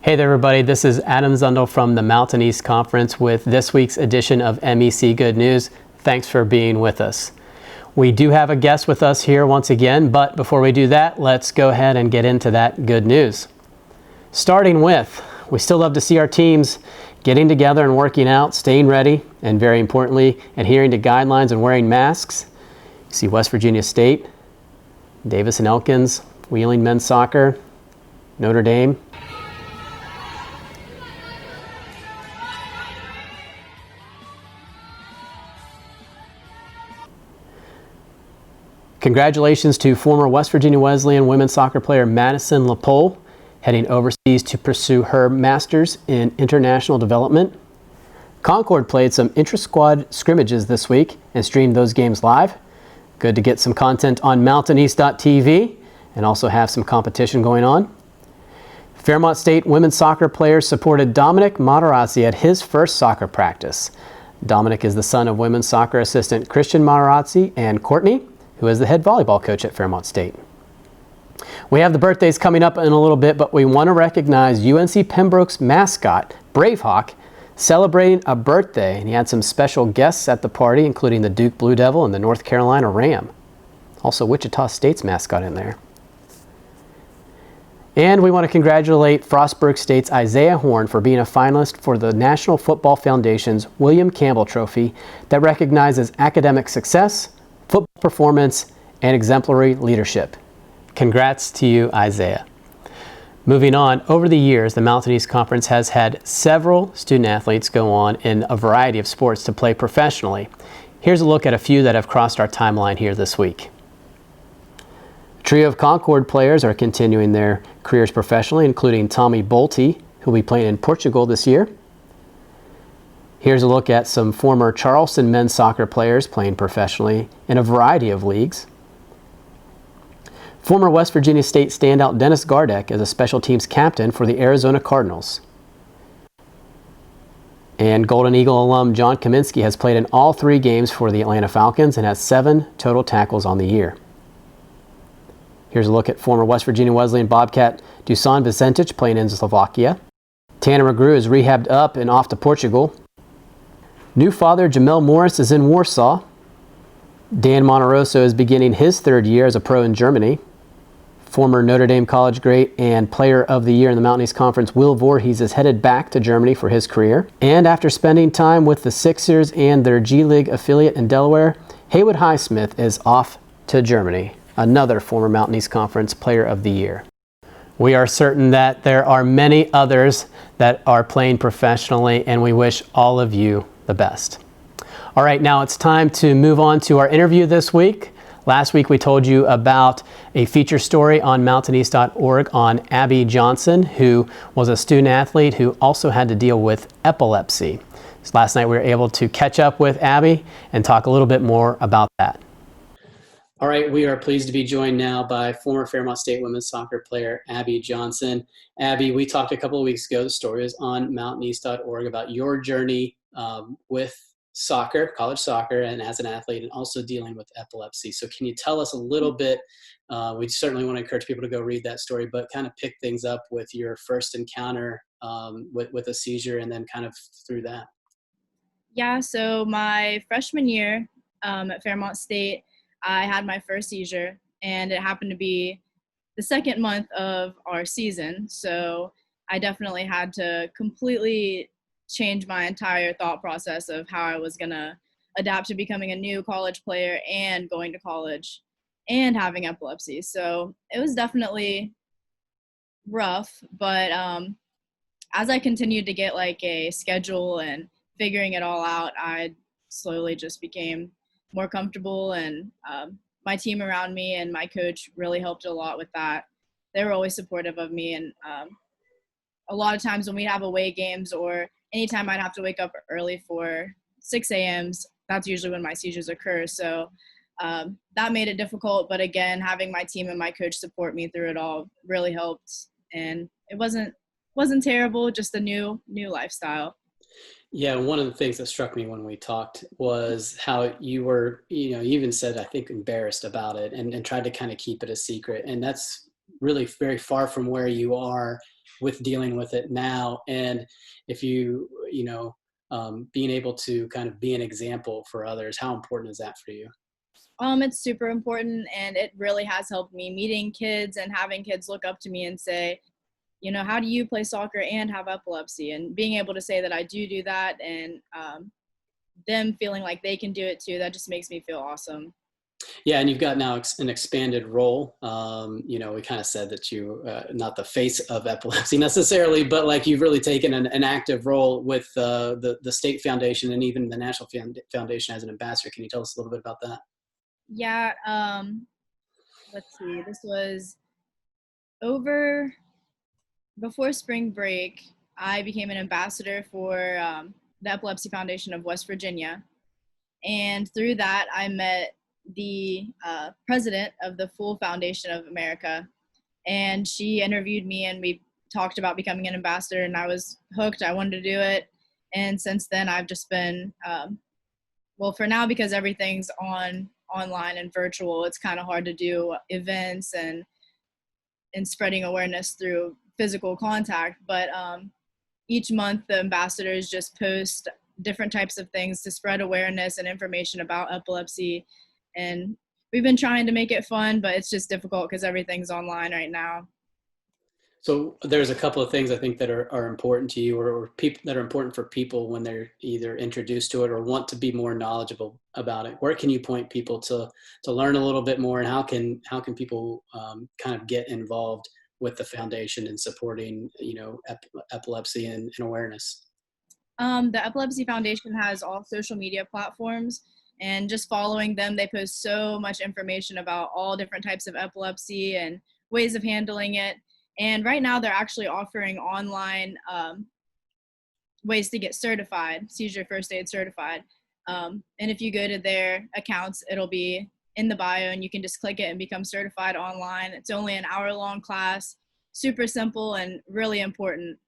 Hey there, everybody. This is Adam Zundel from the Mountain East Conference with this week's edition of MEC Good News. Thanks for being with us. We do have a guest with us here once again, but before we do that, let's go ahead and get into that good news. Starting with, we still love to see our teams getting together and working out, staying ready, and very importantly, adhering to guidelines and wearing masks. You see West Virginia State, Davis and Elkins, Wheeling men's soccer, Notre Dame. Congratulations to former West Virginia Wesleyan women's soccer player Madison LaPole, heading overseas to pursue her master's in international development. Concord played some intra-squad scrimmages this week and streamed those games live. Good to get some content on mountaineast.tv and also have some competition going on. Fairmont State women's soccer players supported Dominic Materazzi at his first soccer practice. Dominic is the son of women's soccer assistant Christian Materazzi and Courtney, who is the head volleyball coach at Fairmont State. We have the birthdays coming up in a little bit, but we want to recognize UNC Pembroke's mascot, Bravehawk, celebrating a birthday, and he had some special guests at the party, including the Duke Blue Devil and the North Carolina Ram. Also Wichita State's mascot in there. And we want to congratulate Frostburg State's Isaiah Horn for being a finalist for the National Football Foundation's William Campbell Trophy that recognizes academic success, football performance, and exemplary leadership. Congrats to you, Isaiah. Moving on, over the years, the Mountain East Conference has had several student athletes go on in a variety of sports to play professionally. Here's a look at a few that have crossed our timeline here this week. A trio of Concord players are continuing their careers professionally, including Tommy Bolte, who will be playing in Portugal this year. Here's a look at some former Charleston men's soccer players playing professionally in a variety of leagues. Former West Virginia State standout Dennis Gardeck is a special teams captain for the Arizona Cardinals. And Golden Eagle alum John Kaminsky has played in all 3 games for the Atlanta Falcons and has 7 total tackles on the year. Here's a look at former West Virginia Wesleyan Bobcat Dusan Vicentich playing in Slovakia. Tanner McGrew is rehabbed up and off to Portugal. New father Jamel Morris is in Warsaw. Dan Monteroso is beginning his 3rd year as a pro in Germany. Former Notre Dame College great and Player of the Year in the Mountain East Conference, Will Voorhees, is headed back to Germany for his career. And after spending time with the Sixers and their G League affiliate in Delaware, Haywood Highsmith is off to Germany, another former Mountain East Conference Player of the Year. We are certain that there are many others that are playing professionally, and we wish all of you the best. All right, now it's time to move on to our interview this week. Last week we told you about a feature story on mountaineast.org on Abby Johnson, who was a student athlete who also had to deal with epilepsy. So last night we were able to catch up with Abby and talk a little bit more about that. All right, we are pleased to be joined now by former Fairmont State women's soccer player Abby Johnson. Abby, we talked a couple of weeks ago, the story is on mountaineast.org about your journey with soccer, college soccer, and as an athlete, and also dealing with epilepsy. So can you tell us a little bit, we certainly want to encourage people to go read that story, but kind of pick things up with your first encounter with a seizure and then kind of through that. Yeah, so my freshman year at Fairmont State, I had my first seizure, and it happened to be the 2nd month of our season. So I definitely had to completely change my entire thought process of how I was going to adapt to becoming a new college player and going to college and having epilepsy. So it was definitely rough, but as I continued to get like a schedule and figuring it all out, I slowly just became more comfortable, and my team around me and my coach really helped a lot with that. They were always supportive of me, and a lot of times when we have away games or anytime I'd have to wake up early for 6 a.m.s, that's usually when my seizures occur. So that made it difficult, but again, having my team and my coach support me through it all really helped, and it wasn't terrible, just a new lifestyle. Yeah, one of the things that struck me when we talked was how you were, you even said, I think, embarrassed about it and tried to kind of keep it a secret. And that's really very far from where you are with dealing with it now, and if you being able to kind of be an example for others, how important is that for you? It's super important, and it really has helped me meeting kids and having kids look up to me and say, how do you play soccer and have epilepsy? And being able to say that I do that, and them feeling like they can do it too, that just makes me feel awesome. Yeah, and you've got now an expanded role. We kind of said that you, not the face of epilepsy necessarily, but like you've really taken an active role with the state foundation and even the national foundation as an ambassador. Can you tell us a little bit about that? Yeah, let's see. This was before spring break. I became an ambassador for the Epilepsy Foundation of West Virginia. And through that, I met the president of the Full Foundation of America. And she interviewed me, and we talked about becoming an ambassador, and I was hooked. I wanted to do it. And since then, I've just been, for now, because everything's online and virtual, it's kind of hard to do events and spreading awareness through physical contact. But each month, the ambassadors just post different types of things to spread awareness and information about epilepsy. And we've been trying to make it fun, but it's just difficult because everything's online right now. So there's a couple of things I think that are important to you, or people that are important for people when they're either introduced to it or want to be more knowledgeable about it. Where can you point people to learn a little bit more, and how can people kind of get involved with the foundation and supporting epilepsy and awareness? The Epilepsy Foundation has all social media platforms, and just following them, they post so much information about all different types of epilepsy and ways of handling it. And right now they're actually offering online ways to get certified, seizure first aid certified. And if you go to their accounts, it'll be in the bio, and you can just click it and become certified online. It's only an hour-long class, super simple and really important.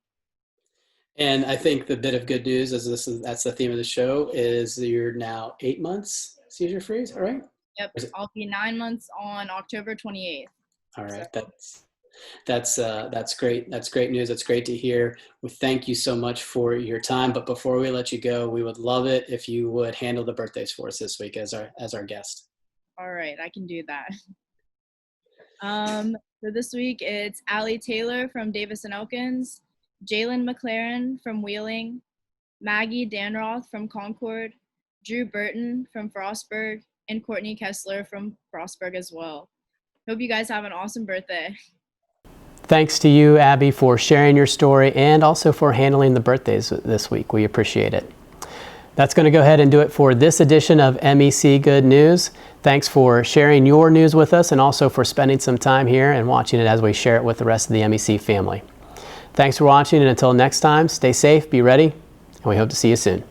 And I think the bit of good news that's the theme of the show, is you're now 8 months seizure free. Is that right? Yep, I'll be 9 months on October 28th. All right, So. that's great. That's great news. That's great to hear. Well, thank you so much for your time. But before we let you go, we would love it if you would handle the birthdays for us this week as our guest. All right, I can do that. So this week it's Allie Taylor from Davis and Elkins, Jalen McLaren from Wheeling, Maggie Danroth from Concord, Drew Burton from Frostburg, and Courtney Kessler from Frostburg as well. Hope you guys have an awesome birthday. Thanks to you, Abby, for sharing your story and also for handling the birthdays this week. We appreciate it. That's going to go ahead and do it for this edition of MEC Good News. Thanks for sharing your news with us, and also for spending some time here and watching it as we share it with the rest of the MEC family. Thanks for watching, and until next time, stay safe, be ready, and we hope to see you soon.